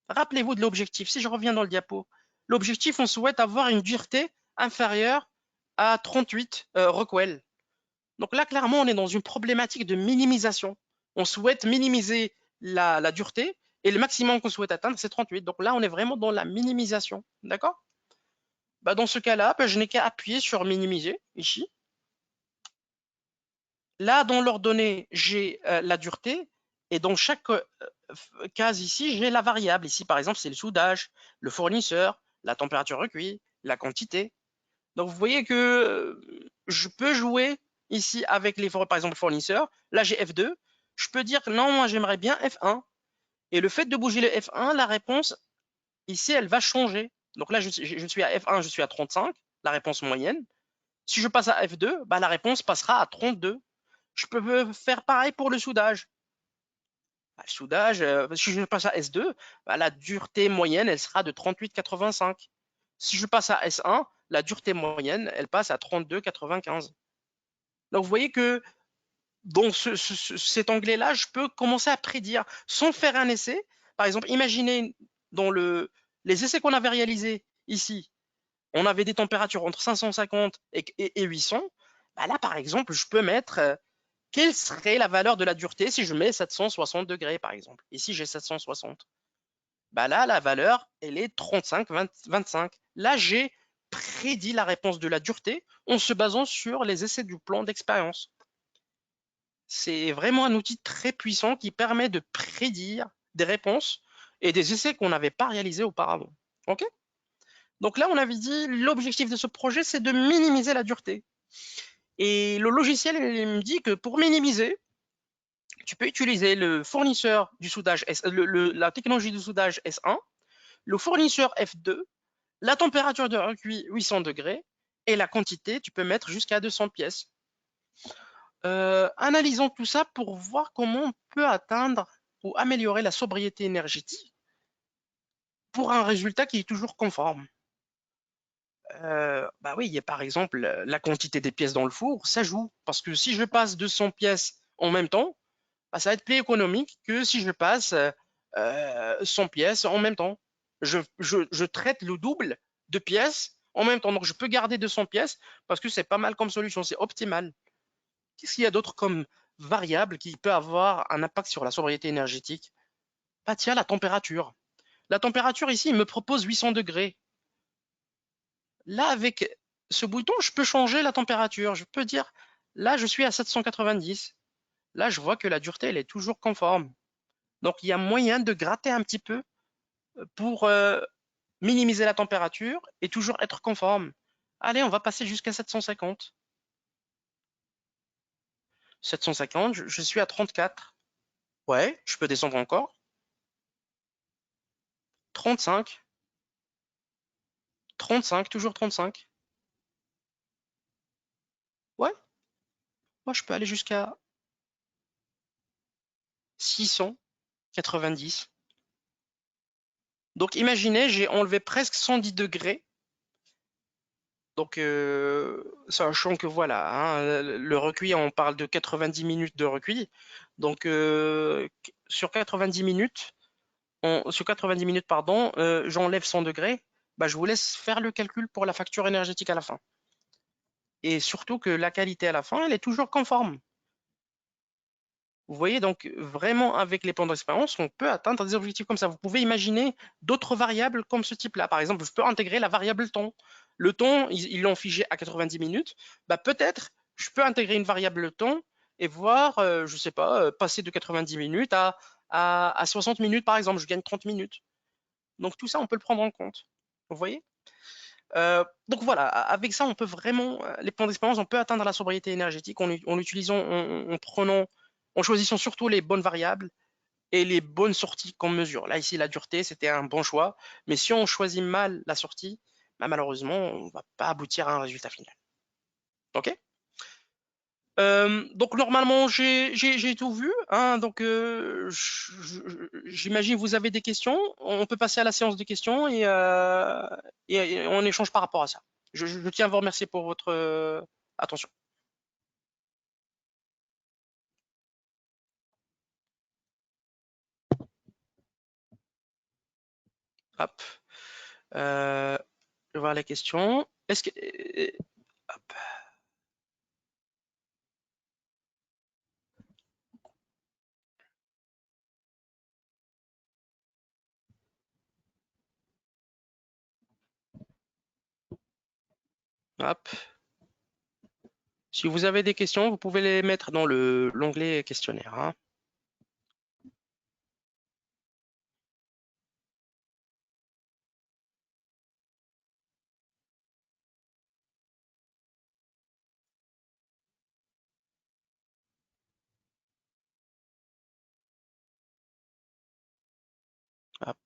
Rappelez-vous de l'objectif. Si je reviens dans le diapo, l'objectif, on souhaite avoir une dureté inférieure à 38 Rockwell. Donc là, clairement, on est dans une problématique de minimisation. On souhaite minimiser la dureté et le maximum qu'on souhaite atteindre, c'est 38. Donc là, on est vraiment dans la minimisation. D'accord? Bah, dans ce cas-là, je n'ai qu'à appuyer sur minimiser ici. Là, dans leurs données, j'ai la dureté et dans chaque case ici, j'ai la variable. Ici, par exemple, c'est le soudage, le fournisseur, la température recueillie, la quantité. Donc, vous voyez que je peux jouer ici avec les, par exemple, fournisseurs. Là, j'ai F2. Je peux dire que non, moi, j'aimerais bien F1. Et le fait de bouger le F1, la réponse, ici, elle va changer. Donc là, je suis à F1, je suis à 35, la réponse moyenne. Si je passe à F2, bah, la réponse passera à 32. Je peux faire pareil pour le soudage. Bah, le soudage, si je passe à S2, bah, la dureté moyenne, elle sera de 38,85. Si je passe à S1, la dureté moyenne, elle passe à 32,95. Donc vous voyez que dans cet onglet-là, je peux commencer à prédire sans faire un essai. Par exemple, imaginez dans les essais qu'on avait réalisés ici, on avait des températures entre 550 et 800. Bah là, par exemple, je peux mettre quelle serait la valeur de la dureté si je mets 760 degrés, par exemple. Ici, j'ai 760. Bah là, la valeur, elle est 35,25. Là, j'ai prédit la réponse de la dureté en se basant sur les essais du plan d'expérience. C'est vraiment un outil très puissant qui permet de prédire des réponses et des essais qu'on n'avait pas réalisés auparavant. OK? Donc là, on avait dit l'objectif de ce projet, c'est de minimiser la dureté. Et le logiciel, il me dit que pour minimiser, tu peux utiliser le fournisseur du soudage, la technologie de soudage S1, le fournisseur F2, la température de recuit 800 degrés et la quantité, tu peux mettre jusqu'à 200 pièces. Analysons tout ça pour voir comment on peut atteindre ou améliorer la sobriété énergétique pour un résultat qui est toujours conforme. Bah oui, il y a par exemple la quantité des pièces dans le four, ça joue. Parce que si je passe 200 pièces en même temps, bah, ça va être plus économique que si je passe 100 pièces en même temps. Je traite le double de pièces en même temps. Donc je peux garder 200 pièces parce que c'est pas mal comme solution, c'est optimal. Qu'est-ce qu'il y a d'autre comme variable qui peut avoir un impact sur la sobriété énergétique? Bah tiens, la température. La température ici, il me propose 800 degrés. Là, avec ce bouton, je peux changer la température. Je peux dire, là, je suis à 790. Là, je vois que la dureté, elle est toujours conforme. Donc, il y a moyen de gratter un petit peu pour minimiser la température et toujours être conforme. Allez, on va passer jusqu'à 750. 750, je suis à 34. Ouais, je peux descendre encore. 35. 35, toujours 35. Ouais, moi je peux aller jusqu'à 690. Donc imaginez, j'ai enlevé presque 110 degrés. Donc sachant que voilà, hein, le recuit, on parle de 90 minutes de recuit. Donc sur 90 minutes, sur 90 minutes, pardon, j'enlève 100 degrés. Bah, je vous laisse faire le calcul pour la facture énergétique à la fin. Et surtout que la qualité à la fin, elle est toujours conforme. Vous voyez, donc vraiment avec les plans d'expérience, on peut atteindre des objectifs comme ça. Vous pouvez imaginer d'autres variables comme ce type-là. Par exemple, je peux intégrer la variable temps. Le temps, ils l'ont figé à 90 minutes. Bah, peut-être, je peux intégrer une variable temps et voir, je ne sais pas, passer de 90 minutes à 60 minutes, par exemple. Je gagne 30 minutes. Donc tout ça, on peut le prendre en compte. Vous voyez? Donc voilà, avec ça, on peut vraiment, les plans d'expérience, on peut atteindre la sobriété énergétique en utilisant, en prenant, en choisissant surtout les bonnes variables et les bonnes sorties qu'on mesure. Là, ici, la dureté, c'était un bon choix, mais si on choisit mal la sortie, bah, malheureusement, on ne va pas aboutir à un résultat final. OK? Donc normalement, j'ai tout vu, hein, donc j'imagine vous avez des questions. On peut passer à la séance de questions et on échange par rapport à ça. Je tiens à vous remercier pour votre attention. Hop. Je vais voir les questions. Est-ce que... hop, hop. Si vous avez des questions, vous pouvez les mettre dans l'onglet questionnaire, hein. Hop.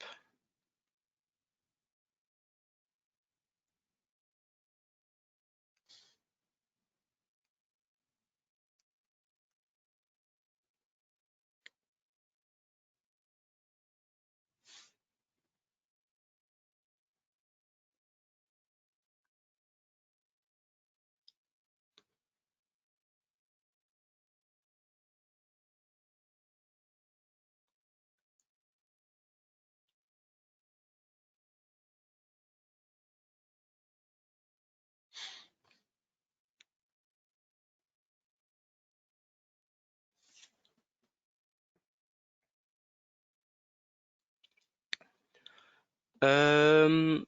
Euh,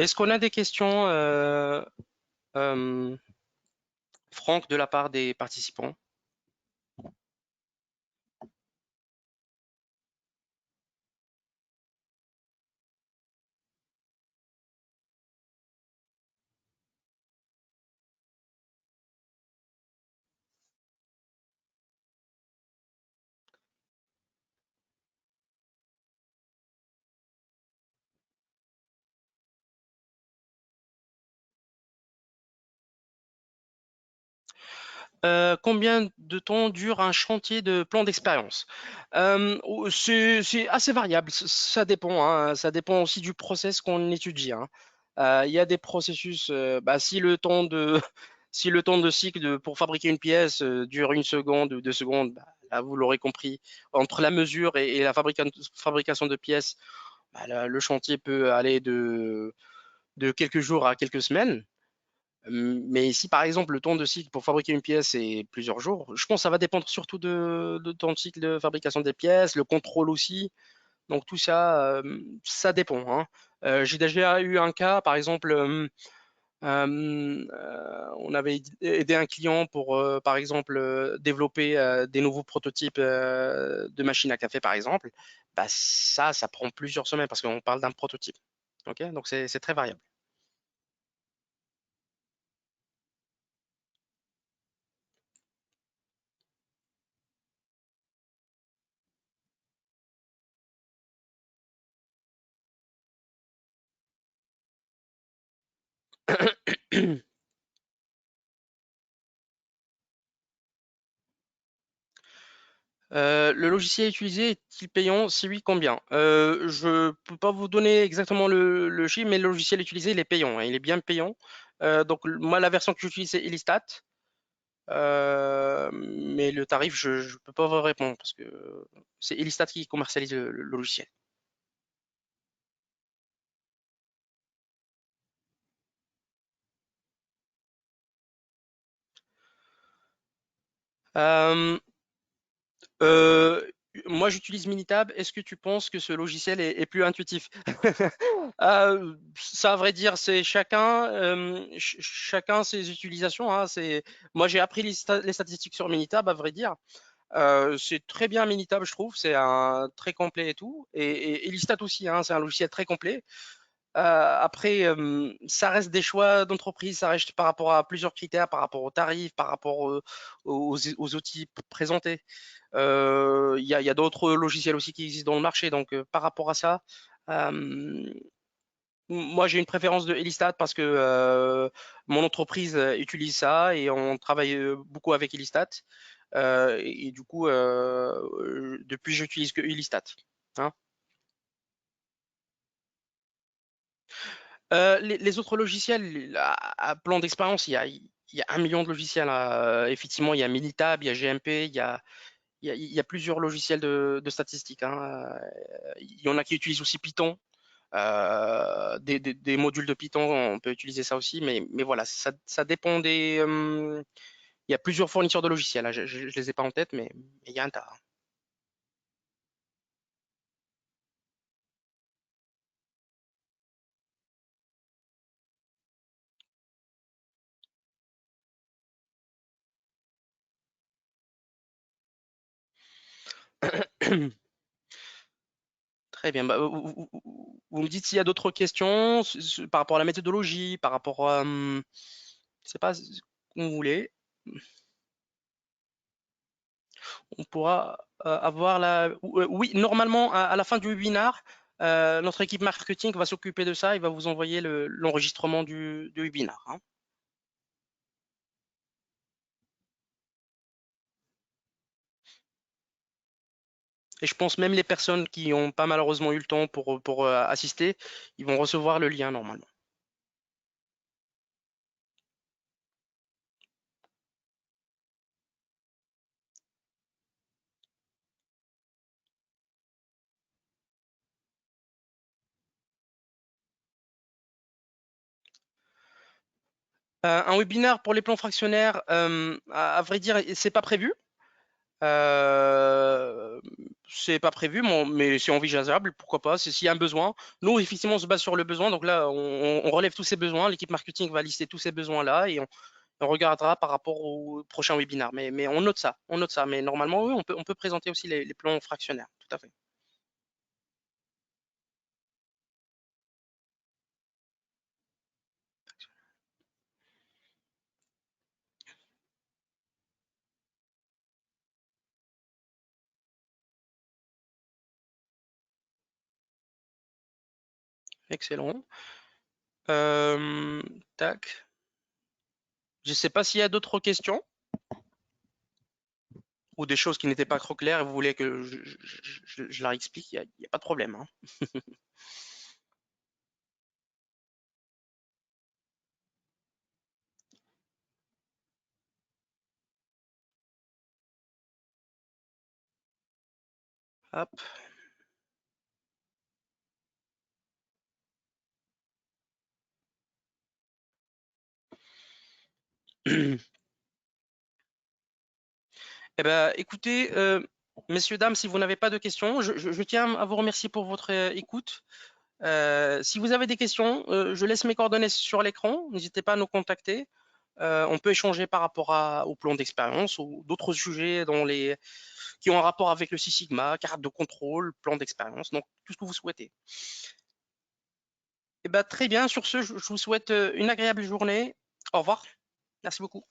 Est-ce qu'on a des questions, euh, Franck, de la part des participants? Combien de temps dure un chantier de plan d'expérience? C'est assez variable, ça dépend, hein, ça dépend aussi du process qu'on étudie, hein. Il y a des processus, bah, si le temps de, si le temps de cycle pour fabriquer une pièce dure 1 seconde ou 2 secondes, bah, là vous l'aurez compris, entre la mesure et la fabrication de pièces, bah, le chantier peut aller de quelques jours à quelques semaines. Mais si par exemple le temps de cycle pour fabriquer une pièce est plusieurs jours, je pense que ça va dépendre surtout de ton cycle de fabrication des pièces, le contrôle aussi. Donc tout ça, ça dépend, hein. J'ai déjà eu un cas, par exemple, on avait aidé un client pour, par exemple, développer des nouveaux prototypes de machines à café, par exemple. Bah, ça prend plusieurs semaines parce qu'on parle d'un prototype. Ok, donc c'est très variable. Le logiciel utilisé est-il payant? Si oui, combien? Je peux pas vous donner exactement le chiffre, mais le logiciel utilisé, il est payant, hein, il est bien payant. Donc moi, la version que j'utilise, c'est Elistat. Mais le tarif, je ne peux pas vous répondre parce que c'est Elistat qui commercialise le logiciel. Euh, Euh, Moi, j'utilise Minitab. Est-ce que tu penses que ce logiciel est plus intuitif? Ça, à vrai dire, c'est chacun, chacun ses utilisations, hein. Moi, j'ai appris les statistiques sur Minitab, à vrai dire. C'est très bien Minitab, je trouve. C'est un très complet et tout. Et Listat aussi, hein, c'est un logiciel très complet. Après, ça reste des choix d'entreprise, ça reste par rapport à plusieurs critères, par rapport aux tarifs, par rapport aux outils présentés. Il y a d'autres logiciels aussi qui existent dans le marché. Donc, par rapport à ça, euh, moi, j'ai une préférence de Elistat parce que mon entreprise utilise ça et on travaille beaucoup avec Elistat. Et du coup, depuis, j'utilise que Elistat, hein. Les autres logiciels, à plan d'expérience, il y a 1 million de logiciels, hein. Effectivement, il y a Minitab, il y a GMP, il y a plusieurs logiciels de statistiques, hein. Il y en a qui utilisent aussi Python, des modules de Python, on peut utiliser ça aussi, mais voilà, ça dépend il y a plusieurs fournisseurs de logiciels, hein. Je les ai pas en tête, mais il y a un tas. Très bien. Bah, vous me dites s'il y a d'autres questions par rapport à la méthodologie, par rapport à, je sais pas, comme vous voulez. On pourra avoir oui, normalement, à la fin du webinar, notre équipe marketing va s'occuper de ça. Il va vous envoyer l'enregistrement du webinar, hein. Et je pense même les personnes qui n'ont pas malheureusement eu le temps pour assister, ils vont recevoir le lien normalement. Un webinaire pour les plans fractionnaires, à vrai dire, c'est pas prévu. Euh, c'est pas prévu, mais c'est envisageable, pourquoi pas, c'est s'il y a un besoin. Nous, effectivement, on se base sur le besoin, donc là, on relève tous ces besoins, l'équipe marketing va lister tous ces besoins-là et on regardera par rapport au prochain webinaire. Mais on note ça. Mais normalement, oui, on peut présenter aussi les plans fractionnaires, tout à fait. Excellent. Euh, tac. Je ne sais pas s'il y a d'autres questions ou des choses qui n'étaient pas trop claires et vous voulez que je la explique, il y a pas de problème, hein. Hop. Eh ben, écoutez, messieurs, dames, si vous n'avez pas de questions, je tiens à vous remercier pour votre écoute. Si vous avez des questions, je laisse mes coordonnées sur l'écran. N'hésitez pas à nous contacter. On peut échanger par rapport au plan d'expérience ou d'autres sujets qui ont un rapport avec le Six Sigma, carte de contrôle, plan d'expérience, donc tout ce que vous souhaitez. Eh ben, très bien, sur ce, je vous souhaite une agréable journée. Au revoir. Merci beaucoup.